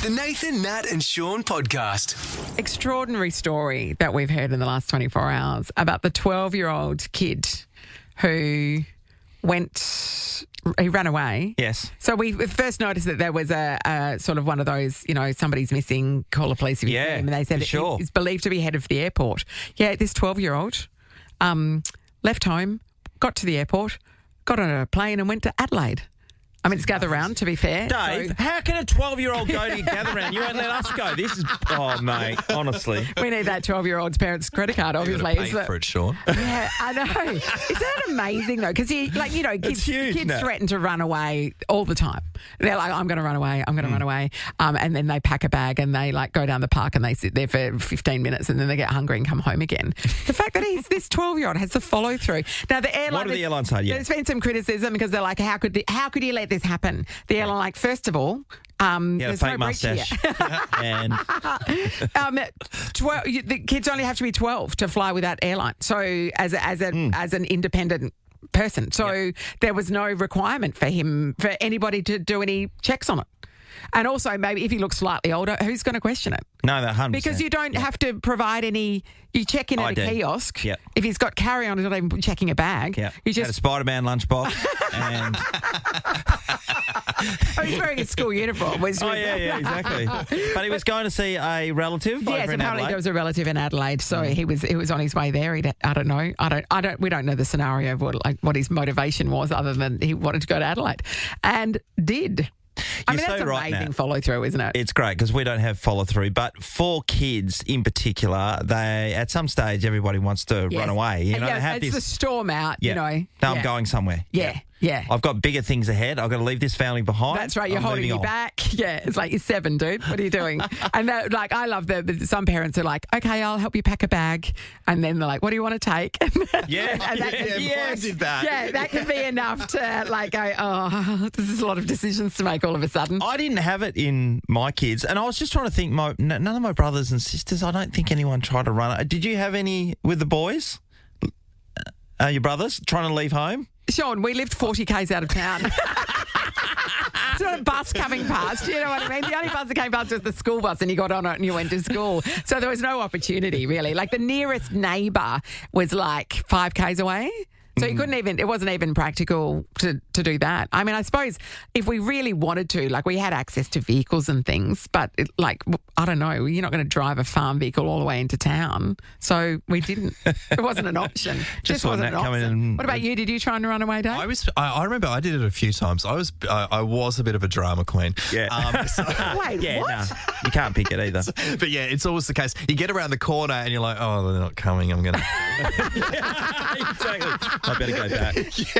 The Nathan, Nat and Shaun podcast. Extraordinary story that we've heard in the last 24 hours about the 12-year-old kid who he ran away. Yes. So we first noticed that there was a sort of one of those, somebody's missing, call the police if you see him. And they said he's believed to be headed for the airport. Yeah, this 12-year-old left home, got to the airport, got on a plane and went to Adelaide. I mean, it's gather round, to be fair. Dave, how can a 12-year-old go to gather round? You won't let us go. This is... Oh, mate, honestly. We need that 12-year-old's parents' credit card, obviously. Pay for it, Shaun. Yeah, I know. Is that amazing, though? Because, kids threaten to run away all the time. They're like, I'm going to run away, I'm going to run away. And then they pack a bag and they, go down the park and they sit there for 15 minutes and then they get hungry and come home again. The fact that this 12-year-old has the follow-through. Now, the airline... What do the airlines say? Yeah. There's been some criticism because they're like, how could you let this happen? The airline, first of all, there's fake no breach here. And the kids only have to be 12 to fly with that airline. So as an independent person, so there was no requirement for anybody to do any checks on it. And also, maybe if he looks slightly older, who's going to question it? No, that 100%. Because you don't have to provide any. You check in at a kiosk. Yep. If he's got carry-on, he's not even checking a bag. Yep. You just had a Spider-Man lunchbox and... he's wearing a school uniform. Exactly. But he was going to see a relative over in apparently Adelaide. there was a relative in Adelaide, so he was on his way there. I don't know. We don't know the scenario of what his motivation was, other than he wanted to go to Adelaide, and did. That's amazing follow-through, isn't it? It's great because we don't have follow-through. But for kids in particular, at some stage, everybody wants to run away. They have it's the storm out, I'm going somewhere. Yeah. I've got bigger things ahead. I've got to leave this family behind. That's right. You're holding me back. Yeah. It's like, you're 7, dude. What are you doing? And I love that some parents are like, okay, I'll help you pack a bag. And then they're like, what do you want to take? I did that. Yeah, that can be enough to go, oh, this is a lot of decisions to make all of a sudden. I didn't have it in my kids. And I was just trying to think, none of my brothers and sisters, I don't think anyone tried to run it. Did you have any with the boys? Your brothers trying to leave home? Shaun, we lived 40 k's out of town. It's not a bus coming past, you know what I mean? The only bus that came past was the school bus and you got on it and you went to school. So there was no opportunity, really. The nearest neighbour was 5 k's away. So you couldn't it wasn't even practical to do that. I mean, I suppose if we really wanted to, we had access to vehicles and things, but I don't know, you're not going to drive a farm vehicle all the way into town. So we didn't. It wasn't an option. Just wasn't an option. What about you? you? Did you try and run away, Dave? I remember I did it a few times. I was a bit of a drama queen. Yeah. Wait, what? No, you can't pick it either. But yeah, it's always the case. You get around the corner and you're like, oh, they're not coming. I'm going to... Exactly. I better go back.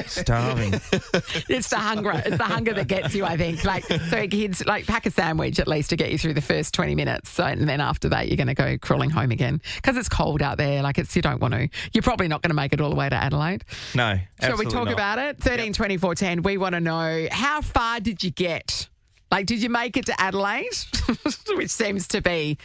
Starving. It's the hunger. It's the hunger that gets you, I think. So kids, pack a sandwich at least to get you through the first 20 minutes. So, and then after that, you're going to go crawling home again because it's cold out there. You don't want to. You're probably not going to make it all the way to Adelaide. No, Shall we talk about it? 13 24 10. We want to know, how far did you get? Did you make it to Adelaide? Which seems to be,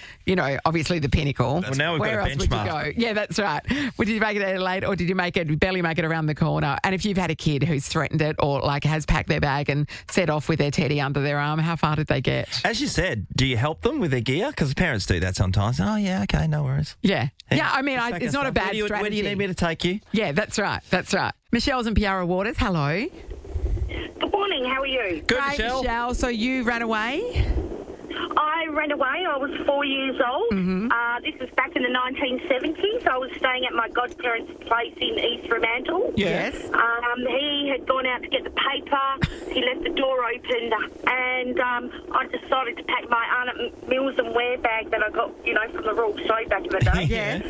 obviously the pinnacle. Well, now we've Where got a else would you benchmark. go? Yeah, that's right. Did you make it to Adelaide or did you barely make it around the corner? And if you've had a kid who's threatened it or has packed their bag and set off with their teddy under their arm, how far did they get? As you said, do you help them with their gear? Because parents do that sometimes. Oh, yeah, okay, no worries. Yeah. I mean, it's not a bad strategy. Where do you need me to take you? Yeah, that's right. Michelle's in Piara Waters. Hello. Good morning, how are you? Good, Great, Michelle. So you ran away? I ran away. I was 4 years old. Mm-hmm. This was back in the 1970s. I was staying at my godparents' place in East Fremantle. Yes. He had gone out to get the paper. He left the door open, and I decided to pack my Arnott Mills and Ware bag that I got, from the Royal Show back in the day. Yes.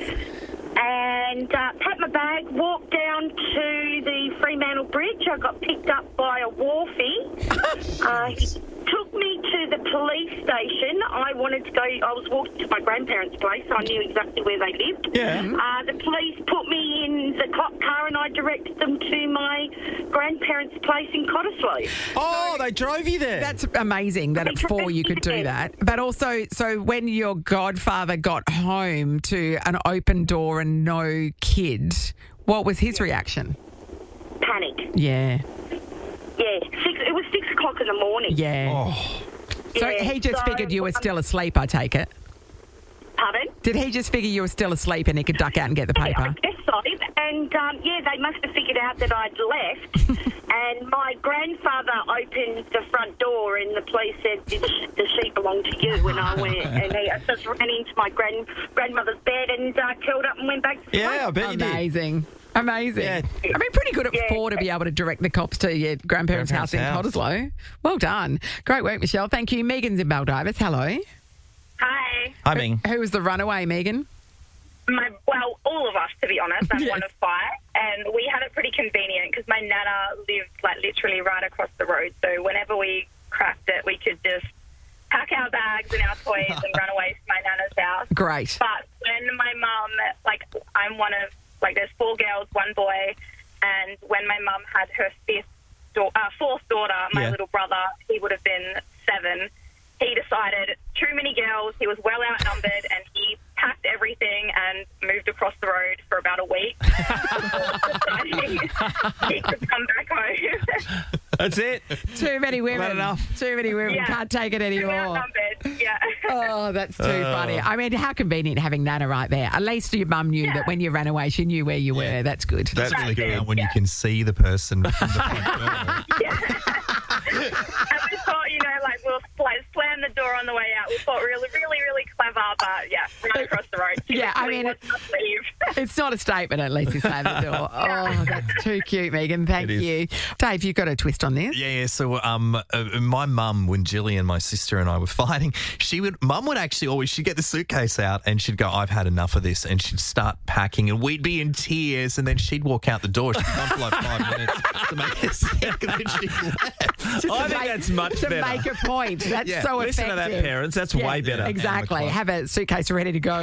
And packed my bag, walked down to the Fremantle Bridge. I got picked up by a wharfie. He took me to the police station. I was walking to my grandparents' place, so I knew exactly where they lived. Yeah. The police put me in the cop car and I directed them to my grandparents' place in Cottesloe. Oh, they drove you there. That's amazing that at 4 you could do that. But also, so when your godfather got home to an open door and no kid, what was his reaction? Panic. Yeah. Yeah. It was 6 o'clock in the morning. Yeah. Oh. So he just figured you were still asleep, I take it. Pardon? Did he just figure you were still asleep and he could duck out and get the paper? I guess so. And, they must have figured out that I'd left. And my grandfather opened the front door and the police said, the sheep belonged to you. And I went, and I just ran into my grandmother's bed and curled up and went back to sleep. Yeah, I bet you did. Amazing. Yeah. I mean, pretty good at 4 to be able to direct the cops to your grandparents' house in Cottesloe. Well done. Great work, Michelle. Thank you. Megan's in Baldivis. Hello. Hi. I mean, Who was the runaway, Megan? Well, all of us, to be honest. I'm one of 5, and we had it pretty convenient because my nana lived literally right across the road. So whenever we cracked it, we could just pack our bags and our toys and run away to my nana's house. Great. But when my mum, I'm one of there's 4 girls, 1 boy, and when my mum had her 4th daughter, my little brother, he would have been 7. He decided too many girls, he was well outnumbered, and he packed everything and moved across the road for about a week. he could come back home. that's it. Too many women. Not enough. Too many women. Yeah. Can't take it Too anymore. outnumbered, yeah. Oh, that's too funny. I mean, how convenient having Nana right there. At least your mum knew that when you ran away, she knew where you were. That's good. That's really good when you can see the person from the front door. And we thought, we'll slam the door on the way out. We thought really, really, really clever, but right across the road. Yeah, I mean, it's not a statement, at least you slam the door. Oh, that's too cute, Megan. Thank you. Dave, you've got a twist on this. Yeah. So, my mum, when Jillian, my sister, and I were fighting, Mum would actually always, she'd get the suitcase out and she'd go, "I've had enough of this," and she'd start packing, and we'd be in tears, and then she'd walk out the door. She'd gone for 5 minutes to make a sick, and then she left. I think that's much to better. make a point. That's so Listen effective. to that, parents. That's way better. Exactly. Have a suitcase ready to go.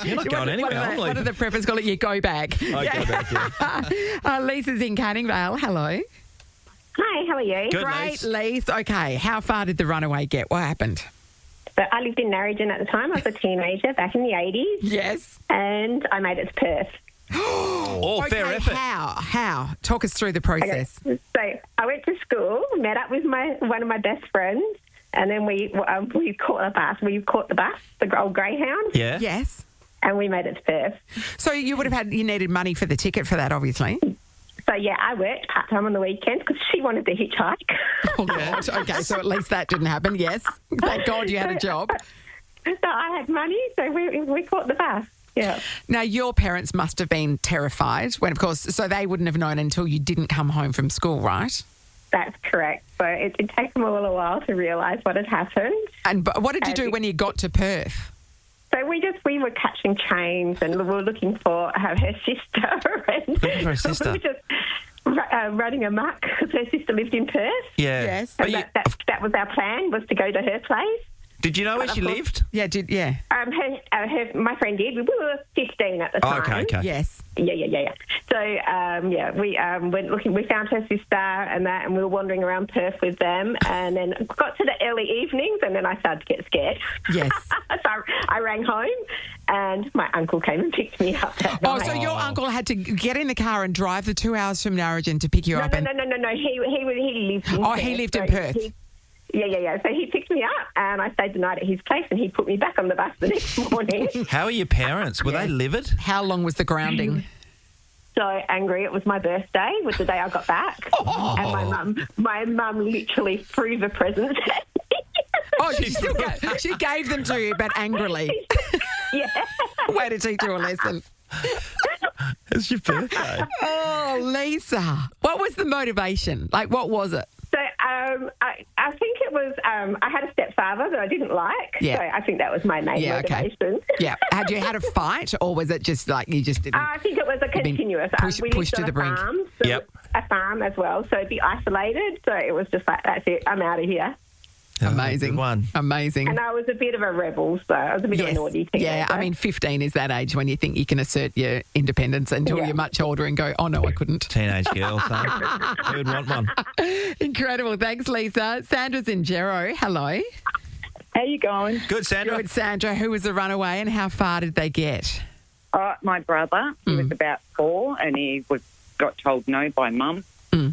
You're not going anywhere. I'm What do leaving. the preppers call it? You go bag. I go back, yeah. Lisa's in Canning Vale. Hello. Hi, how are you? Good, Great, Lise. Lise. Okay, how far did the runaway get? What happened? So I lived in Narrogin at the time. I was a teenager back in the 80s, Yes. and I made it to Perth. Oh, fair Okay, effort. How? Talk us through the process. So I went to school, met up with one of my best friends, and then we caught a bus. We caught the bus, the old Greyhound, Yeah. Yes. and we made it to Perth. So you needed money for the ticket for that, obviously. So, I worked part-time on the weekends because she wanted to hitchhike. Oh, God. Okay, so at least that didn't happen, yes. Thank God you had a job. So I had money, so we caught the bus. Yeah. Now, your parents must have been terrified when, of course, so they wouldn't have known until you didn't come home from school, right? That's correct. So it did take them a little while to realise what had happened. But what did you do when you got to Perth? So we were catching trains and we were looking for her sister. And Looking for her sister. We were just running amok because her sister lived in Perth. Yeah. Yes. And that was our plan, was to go to her place. Did you know where she lived? Yeah, My friend did. We were 15 at the time. Okay. Yes. Yeah. So, we went looking. We found her sister and we were wandering around Perth with them, and then got to the early evenings, and then I started to get scared. Yes. So I rang home, and my uncle came and picked me up that Oh, night. so your uncle had to get in the car and drive the 2 hours from Narrogin to pick you up? No. He lived in Perth. He lived in Perth. Yeah. So he picked me up, and I stayed the night at his place, and he put me back on the bus the next morning. How are your parents? Were they livid? How long was the grounding? So angry. It was my birthday, was the day I got back. Oh. And my mum literally threw the presents at me. Oh, she gave them to you, but angrily. Yeah. Way to teach you a lesson. It's your birthday. Oh, Lisa. What was the motivation? What was it? So I think it was, I had a stepfather that I didn't like. Yeah. So I think that was my main motivation. Okay. Yeah. Had you had a fight, or was it just you just didn't? I think it was a continuous. pushed we lived to on the a brink. Farm, so Yep. a farm as well, so it'd be isolated. So it was just like, that's it, I'm out of here. Amazing. Good one. Amazing. And I was a bit of a rebel, so I was a bit of a naughty teenager. Yeah, I mean, 15 is that age when you think you can assert your independence until you're much older and go, oh, no, I couldn't. Teenage girl, son. Who'd want one? Incredible. Thanks, Lisa. Sandra's in Gero. Hello. How you going? Good, Sandra. Good, Sandra. Who was the runaway and how far did they get? My brother, he was about 4 and he got told no by Mum.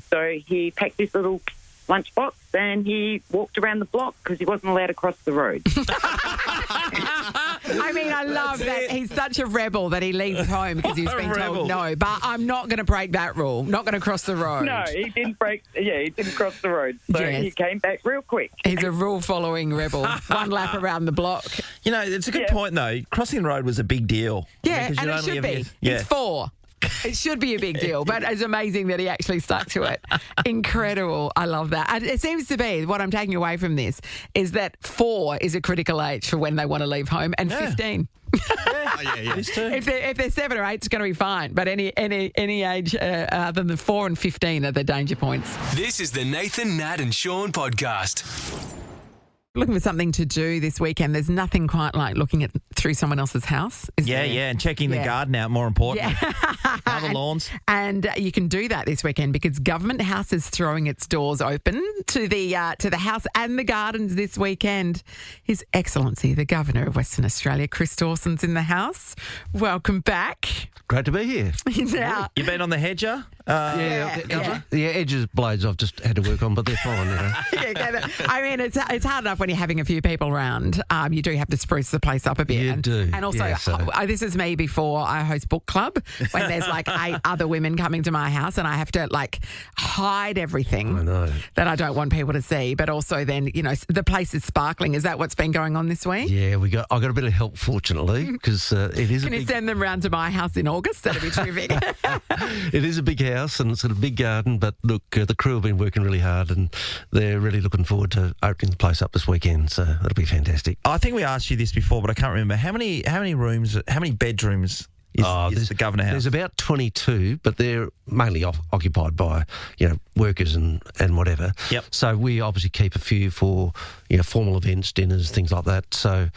So he packed his little lunchbox and he walked around the block because he wasn't allowed to cross the road. I mean, I love that. He's such a rebel that he leaves home because he's been told no. But I'm not going to break that rule. Not going to cross the road. No, he didn't he didn't cross the road. So Yes. he came back real quick. He's a rule-following rebel. One lap around the block. You know, it's a good point, though. Crossing the road was a big deal. Yeah, Because and you it only should ever be. get- Yeah. It's 4. It should be a big deal, but it's amazing that he actually stuck to it. Incredible. I love that. And it seems to be, what I'm taking away from this, is that 4 is a critical age for when they want to leave home, and 15. It's too. If they're 7 or 8, it's going to be fine. But any age other than 4 and 15 are the danger points. This is the Nathan, Nat and Shaun podcast. Looking for something to do this weekend. There's nothing quite like looking through someone else's house. Is there? And checking the Yeah. garden out, more important. Other lawns. And you can do that this weekend because Government House is throwing its doors open to the house and the gardens this weekend. His Excellency, the Governor of Western Australia, Chris Dawson's in the house. Welcome back. Great to be here. Now, You been on the hedger? yeah. The edges blades I've just had to work on, but they're fine. I mean, it's hard enough when you're having a few people around. You do have to spruce the place up a bit. You do. And also, Yeah, so- this is me before I host book club, when there's like 8 other women coming to my house and I have to like hide everything I know. that I don't want people to see. But also then, you know, the place is sparkling. Is that what's been going on this week? Yeah, I got a bit of help, fortunately, because it is Can you send them round to my house in August? That'd be terrific. it is a big house and it's got a big garden. But look, the crew have been working really hard and they're really looking forward to opening the place up this weekend. So that'll be fantastic. I think we asked you this before, but I can't remember. How many bedrooms is the Governor House? There's about 22, but they're mainly occupied by, workers and whatever. Yep. So we obviously keep a few for, formal events, dinners, things like that. So,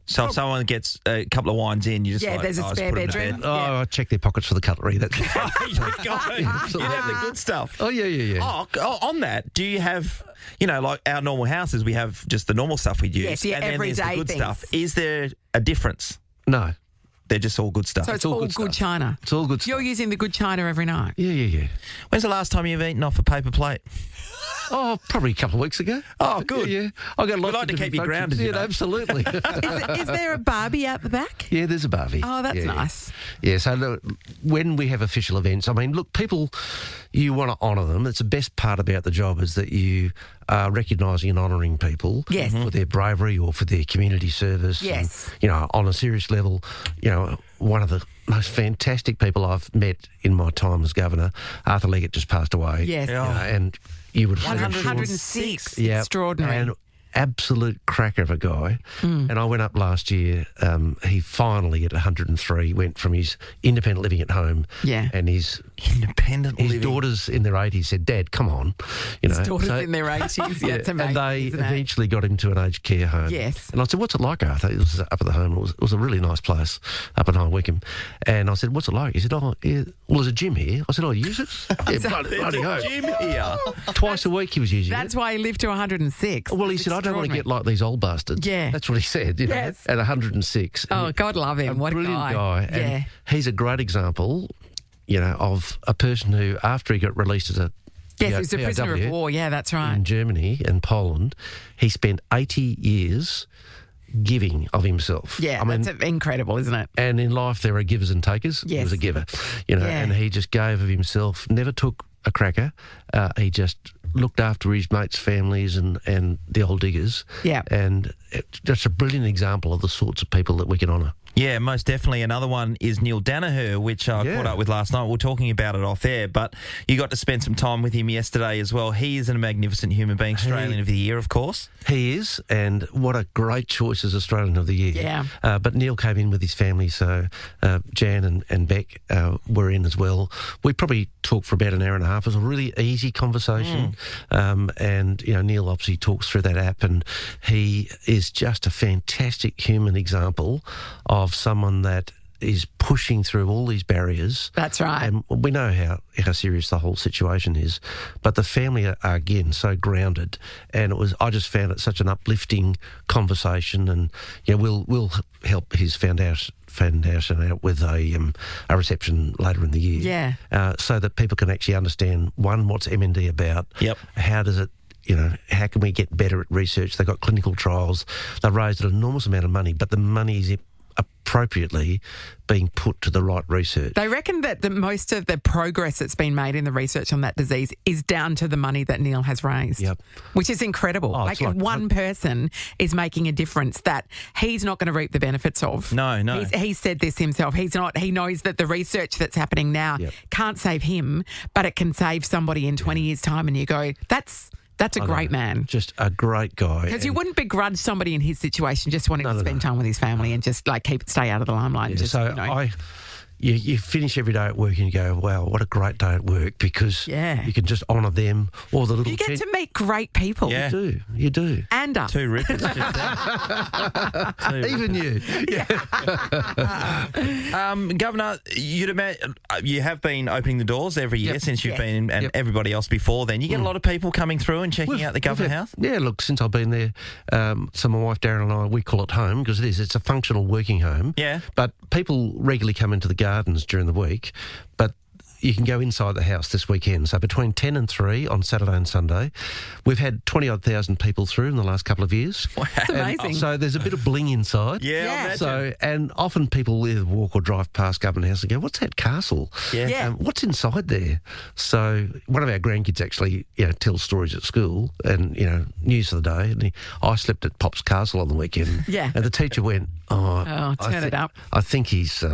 So if someone gets a couple of wines in, you just there's a just spare put 'em to bedroom. bed. I check their pockets for the cutlery. That's You have the good stuff. Oh, yeah. Oh, on that, do you have, like our normal houses, we have just the normal stuff we use. Yes, yeah, and then there's the everyday good things. stuff. Is there a difference? No, They're just all good stuff. So it's all good stuff. china. it's all good stuff. You're using the good china every night. Yeah. When's the last time you've eaten off a paper plate? Oh, probably a couple of weeks ago. Oh, good. Yeah. I got We lots like of to keep different you functions. grounded, you Yeah, know. absolutely. Is there a Barbie out the back? Yeah, there's a barbie. Oh, that's Yeah. nice. Yeah, so look, when we have official events, people, you want to honour them. It's the best part about the job is that you are recognising and honouring people Yes. for their bravery or for their community service. Yes. And, on a serious level, one of the most fantastic people I've met in my time as governor, Arthur Leggett, just passed away. Yes. And you would have 106. yeah, Extraordinary. and absolute cracker of a guy. Mm. And I went up last year. He finally, at 103, went from his independent living at home. Yeah. And his Independent living. daughters in their 80s said, "Dad, come on." His daughter's in their 80s. Yeah, it's amazing. and they isn't it? eventually got him to an aged care home. Yes. And I said, "What's it like, Arthur?" It was up at the home. It was a really nice place up in High Wycombe. And I said, "What's it like?" He said, "Oh, yeah, well, there's a gym here." I said, "Oh, you use it?" Yeah, bloody hell. Gym here. Twice a week he was using it. That's why he lived to 106. Well, he It's said, "I don't want to get extraordinary. like these old bastards." Yeah. That's what he said, Yes. at 106. Oh, God love him. What a brilliant guy. And Yeah. he's a great example, of a person who, after he got released as a Yes, he's a prisoner of POW war. Yeah, that's right. in Germany and Poland, he spent 80 years giving of himself. Yeah, I mean, that's incredible, isn't it? and in life there are givers and takers. He Yes. was a giver, Yeah. and he just gave of himself, never took a cracker. He just looked after his mates' families and the old diggers. Yeah. And it's just a brilliant example of the sorts of people that we can honour. Yeah, most definitely. Another one is Neil Danaher, which I Yeah. caught up with last night. We were talking about it off air, but you got to spend some time with him yesterday as well. He is a magnificent human being, Australian of the Year, of course. He is, and what a great choice as Australian of the Year. Yeah. But Neil came in with his family, so Jan and Beck were in as well. We probably talked for about an hour and a half. It was a really easy conversation. And, Neil obviously talks through that app, and he is just a fantastic human example of someone that is pushing through all these barriers. That's right. And we know how serious the whole situation is, but the family are again so grounded, and I just found it such an uplifting conversation, and we'll help his foundation out with a reception later in the year. Yeah. So that people can actually understand, one, what's MND about? Yep. How does it, how can we get better at research? They've got clinical trials. They've raised an enormous amount of money, but the money is appropriately being put to the right research. They reckon that most of the progress that's been made in the research on that disease is down to the money that Neil has raised. Yep. Which is incredible. Like one person is making a difference that he's not going to reap the benefits of. No. He said this himself. He knows that the research that's happening now can't save him, but it can save somebody in 20 years' time, and you go, That's a great man. Just a great guy. Because you wouldn't begrudge somebody in his situation just wanting to spend time with his family and just stay out of the limelight. Yeah, you finish every day at work and you go, wow, what a great day at work, because you can just honour them or the little... You get to meet great people. Yeah. You do. And us. Two rippers. Even you. Governor, you have been opening the doors every year since you've been, and everybody else before then. You get a lot of people coming through and checking out the Governor House? Yeah, look, since I've been there, so my wife Darren and I, we call it home because it's a functional working home. Yeah. But people regularly come into the gardens during the week, but you can go inside the house this weekend. So between 10 and 3 on Saturday and Sunday, we've had 20-odd thousand people through in the last couple of years. Wow. That's amazing. So there's a bit of bling inside. Yeah. So, and often people either walk or drive past Governor House and go, what's that castle? Yeah. What's inside there? So one of our grandkids actually tells stories at school and, news of the day. And I slept at Pop's Castle on the weekend. Yeah. And the teacher went, turn it up. I think he's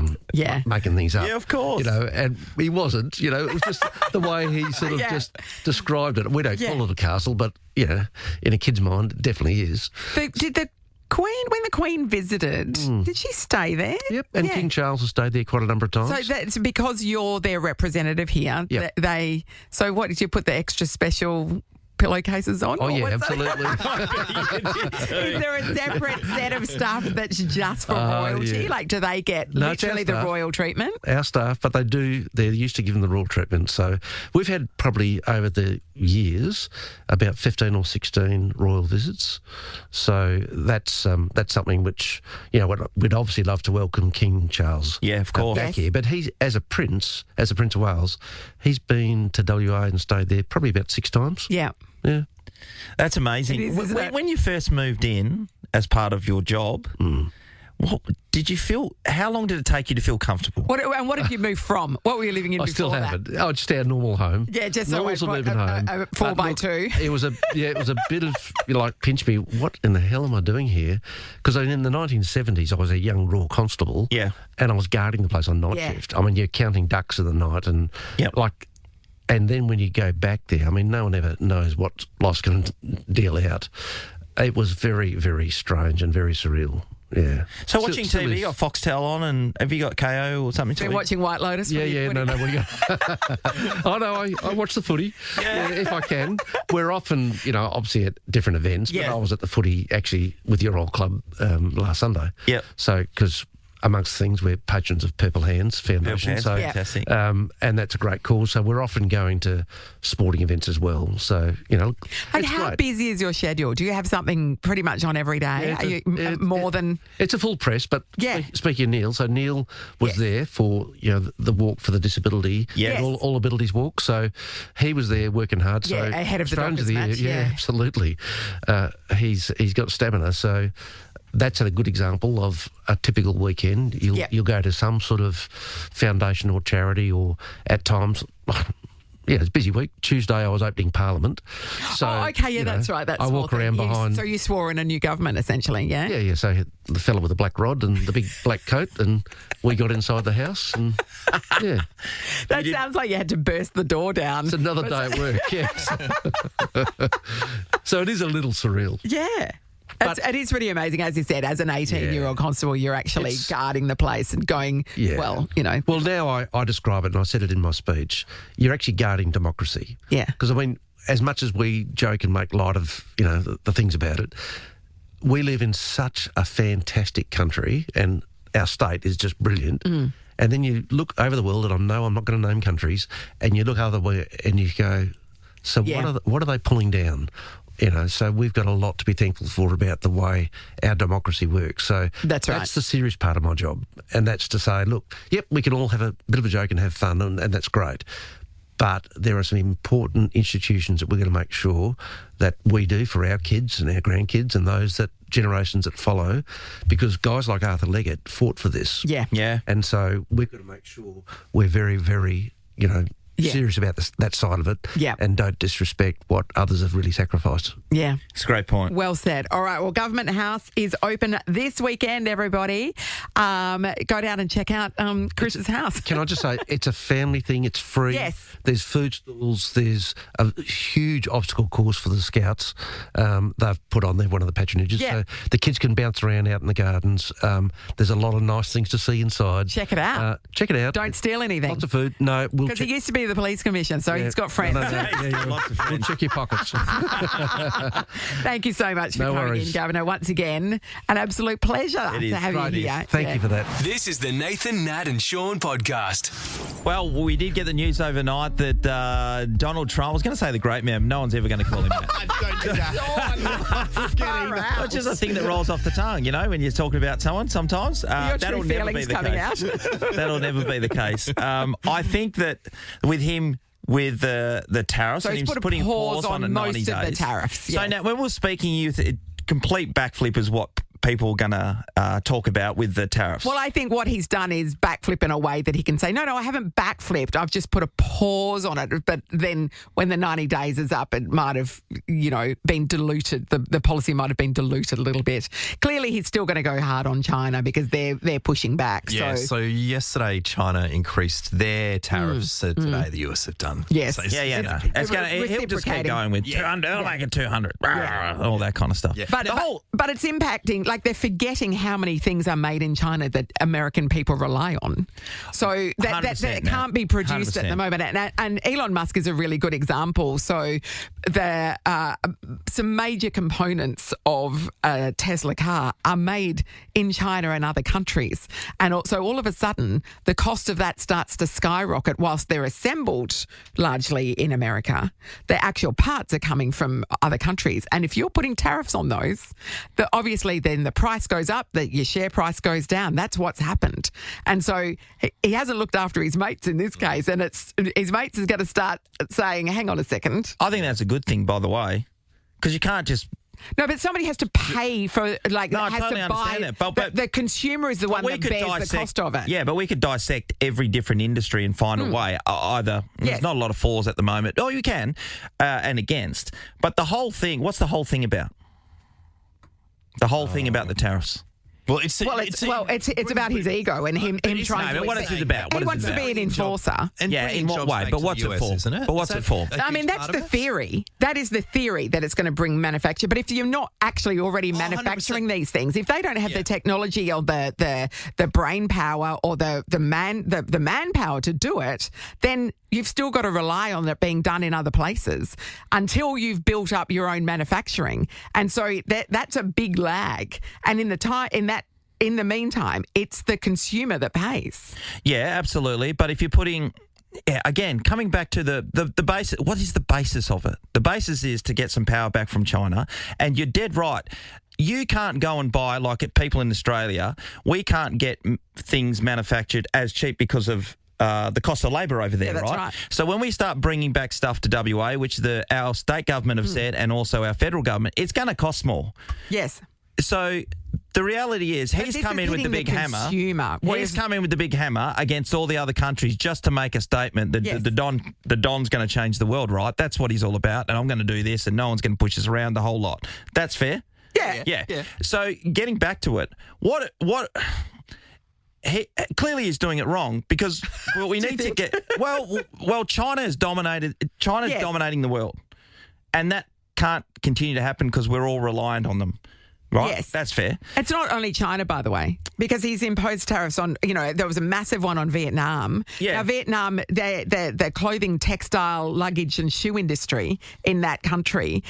making things up. Yeah, of course. And he wasn't. It was just the way he sort of just described it. We don't call it a castle, but, in a kid's mind, it definitely is. Did the Queen, when the Queen visited, did she stay there? Yep, and King Charles has stayed there quite a number of times. So that's because you're their representative here. Yep. So what, did you put the extra special pillowcases on? Oh, yeah, absolutely. Is there a separate set of stuff that's just for royalty? Yeah. Do they get No, literally it's our the staff. royal treatment? Our staff, but they're used to giving the royal treatment. So we've had probably over the years about 15 or 16 royal visits. So that's something which, we'd obviously love to welcome King Charles of course. back here. But he's, as a Prince of Wales, he's been to WA and stayed there probably about 6 times. Yeah. Yeah. That's amazing. It is, isn't it? When you first moved in as part of your job, what did you feel? How long did it take you to feel comfortable? What did you move from? What were you living in I before still that? haven't. Oh, just our normal home. Yeah, just normal suburban home. 4x2. It was a bit of pinch me. What in the hell am I doing here? Because in the 1970s, I was a young Royal Constable. Yeah. And I was guarding the place on night shift. I mean, you're counting ducks in the night and and then when you go back there, I mean, no one ever knows what life's going to deal out. It was very, very strange and very surreal. Yeah. So watching TV, you got Foxtel on, and have you got KO or something? Been watching White Lotus? No. What do you got? I watch the footy if I can. We're often, obviously at different events. But I was at the footy actually with your old club last Sunday. Yeah. So because amongst things, we're patrons of Purple Hands Foundation. Purple Hands, fantastic. And that's a great cause. So we're often going to sporting events as well. So, And how great. busy is your schedule? Do you have something pretty much on every day? Are you more than... It's a full press, but speaking of Neil, so Neil was there for, the walk for the disability, all abilities walk. So he was there working hard. So ahead of the Strange doctor's match. Yeah, absolutely. He's got stamina. So that's a good example of a typical weekend. You'll go to some sort of foundation or charity, or at times, it's a busy week. Tuesday I was opening Parliament. So, that's right. That's I walk around behind. So you swore in a new government, essentially, yeah? Yeah. So the fellow with the black rod and the big black coat, and we got inside the house, and That sounds like you had to burst the door down. It's another day at work. Yes. So it is a little surreal. Yeah. It is pretty amazing, as you said, as an 18-year-old constable, you're actually guarding the place and going, Well, now I describe it, and I said it in my speech, you're actually guarding democracy. Yeah. Because, I mean, as much as we joke and make light of, the things about it, we live in such a fantastic country, and our state is just brilliant. And then you look over the world, and I'm not going to name countries, and you look other way and you go, so what are they pulling down? So we've got a lot to be thankful for about the way our democracy works. So That's the serious part of my job. And that's to say, look, yep, we can all have a bit of a joke and have fun, and that's great. But there are some important institutions that we're going to make sure that we do for our kids and our grandkids and those generations that follow, because guys like Arthur Leggett fought for this. Yeah. And so we've got to make sure we're very, very, serious about that side of it, and don't disrespect what others have really sacrificed. Yeah. It's a great point. Well said. All right. Well, Government House is open this weekend, everybody. Go down and check out Chris's house. Can I just say, it's a family thing. It's free. Yes. There's food stalls. There's a huge obstacle course for the Scouts. They've put on there one of the patronages. Yeah. So the kids can bounce around out in the gardens. There's a lot of nice things to see inside. Check it out. Check it out. Don't steal anything. Lots of food. No, we'll Because he used to be the police commissioner, so he's got friends. We'll check your pockets. Thank you so much for No coming worries. in, Governor. Once again, an absolute pleasure It is. to have Right, you here. Thank you for that. This is the Nathan, Nat and Shaun podcast. Well, we did get the news overnight that Donald Trump, I was going to say the great man, no one's ever going to call him that. Which is a thing that rolls off the tongue, when you're talking about someone sometimes. Your That'll true never be feelings the coming case. out. That'll never be the case. I think that with him, with the tariffs, So and he's him put a putting pause on at 90 most days. of the tariffs, So yes. now, when we're speaking, complete backflip is what people are going to talk about with the tariffs. Well, I think what he's done is backflip in a way that he can say, no, I haven't backflipped. I've just put a pause on it. But then when the 90 days is up, it might have, been diluted. The policy might have been diluted a little bit. Clearly, he's still going to go hard on China because they're pushing back. Yeah, so yesterday China increased their tariffs. So today the US have done. Yes. So Yeah. He'll just keep going with 200. I'll make it 200. All that kind of stuff. Yeah. But it's impacting, like they're forgetting how many things are made in China that American people rely on. So that 100% can't be produced at the 100%. moment. And Elon Musk is a really good example. So there are some major components of a Tesla car are made in China and other countries. And also all of a sudden, the cost of that starts to skyrocket whilst they're assembled largely in America. The actual parts are coming from other countries. And if you're putting tariffs on those, obviously then the price goes up, your share price goes down. That's what's happened. And so he hasn't looked after his mates in this case. And his mates is going to start saying, hang on a second. I think that's a good thing, by the way, because you can't just... No, but somebody has to pay for, No, I has totally to buy. understand that, but the consumer is the one that bears the cost of it. Yeah, but we could dissect every different industry and find a way. Either there's not a lot of flaws at the moment. Oh, you can, and against. But the whole thing. What's the whole thing about? The whole thing about the tariffs. Well, it's about his ego and him trying to. What is it about? He wants to be an enforcer. Yeah, in what way? But what's it for? Isn't it? But what's it for? I mean, that's the theory. That is the theory that it's going to bring manufacture. But if you're not actually already manufacturing these things, if they don't have the technology or the brain power or the manpower to do it, then you've still got to rely on it being done in other places until you've built up your own manufacturing. And so that's a big lag. And in the meantime, it's the consumer that pays. Yeah, absolutely. But if you're putting... Yeah, again, coming back to the basis, what is the basis of it? The basis is to get some power back from China. And you're dead right. You can't go and buy, like people in Australia, we can't get things manufactured as cheap because of the cost of labour over there, Yeah, that's right. So when we start bringing back stuff to WA, which our state government have said, and also our federal government, it's going to cost more. Yes. So the reality is he's come in with the big hammer. He's come in with the big hammer against all the other countries just to make a statement that the Don's going to change the world, right? That's what he's all about, and I'm going to do this, and no one's going to push us around the whole lot. That's fair? Yeah. So getting back to it, what he clearly is doing it wrong because we need to get China is dominating the world, and that can't continue to happen because we're all reliant on them. Right? Yes. That's fair. It's not only China, by the way, because he's imposed tariffs on, there was a massive one on Vietnam. Yeah. Now, Vietnam, the clothing, textile, luggage and shoe industry in that country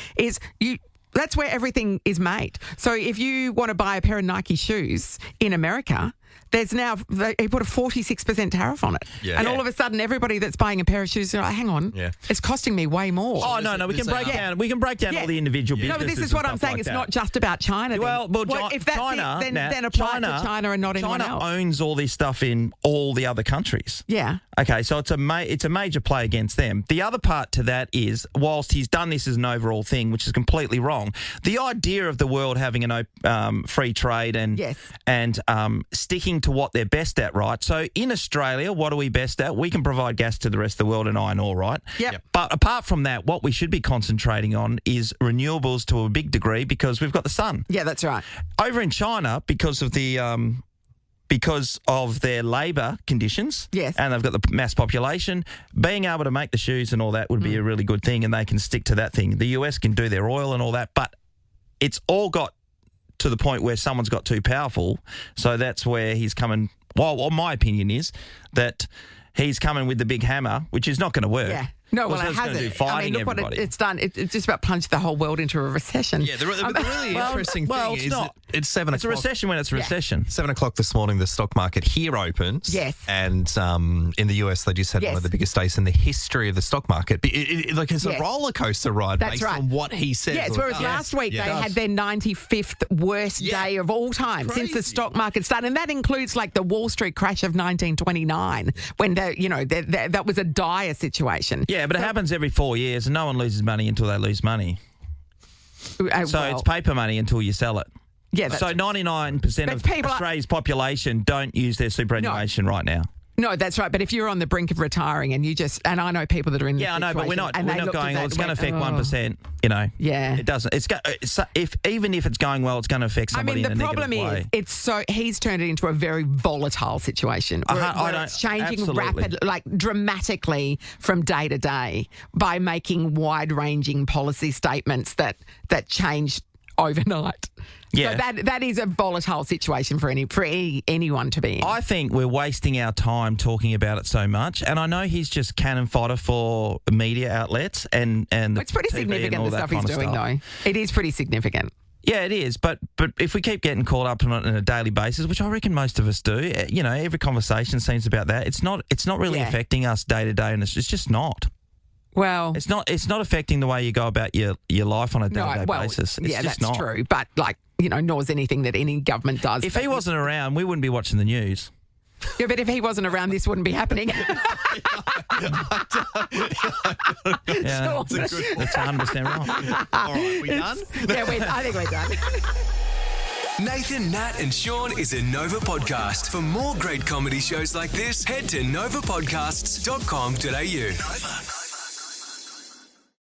that's where everything is made. So if you want to buy a pair of Nike shoes in America, There's now, he put a 46% tariff on it. Yeah. And all of a sudden, everybody that's buying a pair of shoes is like, hang on, it's costing me way more. Oh, no, we can break down. We can break down all the individual businesses. No, but this is what I'm saying. It's not just about China. Well, if that's China, it, then apply it to China and not anyone else. China owns all this stuff in all the other countries. Yeah. Okay, so it's a major play against them. The other part to that is, whilst he's done this as an overall thing, which is completely wrong, the idea of the world having an free trade and sticking to what they're best at, right? So in Australia, what are we best at? We can provide gas to the rest of the world and iron ore, right? Yep. But apart from that, what we should be concentrating on is renewables to a big degree because we've got the sun. Yeah, that's right. Over in China, because of their labour conditions, and they've got the mass population, being able to make the shoes and all that would be a really good thing, and they can stick to that thing. The US can do their oil and all that, but it's all got to the point where someone's got too powerful, so that's where he's coming. Well, my opinion is that he's coming with the big hammer, which is not going to work. Yeah. No, well, it hasn't. I mean, look what it's done. It's just about plunged the whole world into a recession. Yeah, the really interesting thing is that it's 7 o'clock. It's a recession when it's a recession. 7 o'clock this morning, the stock market here opens. Yes. And in the US, they just had one of the biggest days in the history of the stock market. It's a roller coaster ride based on what he says. Yes, whereas last week they had their 95th worst day of all time since the stock market started. And that includes like the Wall Street crash of 1929 when that was a dire situation. Yeah, but it happens every 4 years and no one loses money until they lose money. It's paper money until you sell it. Yeah, so 99% of Australia's population don't use their superannuation right now. No, that's right. But if you're on the brink of retiring and and I know people that are in this situation. Yeah, I know, but we're not going, it's going to affect 1%, Yeah. It doesn't. Even if it's going well, it's going to affect somebody in a negative way. The problem is, he's turned it into a very volatile situation where it's changing dramatically from day to day by making wide-ranging policy statements that change overnight. Yeah. So that is a volatile situation for anyone to be in. I think we're wasting our time talking about it so much, and I know he's just cannon fodder for media outlets and it's pretty significant the stuff he's doing though. It is pretty significant. Yeah, it is, but if we keep getting caught up on it on a daily basis, which I reckon most of us do, every conversation seems about that. It's not really affecting us day to day, and it's just not. Well, it's not affecting the way you go about your life on a day-to-day basis. It's just that's not. true. But nor is anything that any government does. If he wasn't around, we wouldn't be watching the news. Yeah, but if he wasn't around, this wouldn't be happening. That's 100% right. All right, we done? I think we're done. Nathan, Nat and Shaun is a Nova podcast. For more great comedy shows like this, head to novapodcasts.com.au. Nova.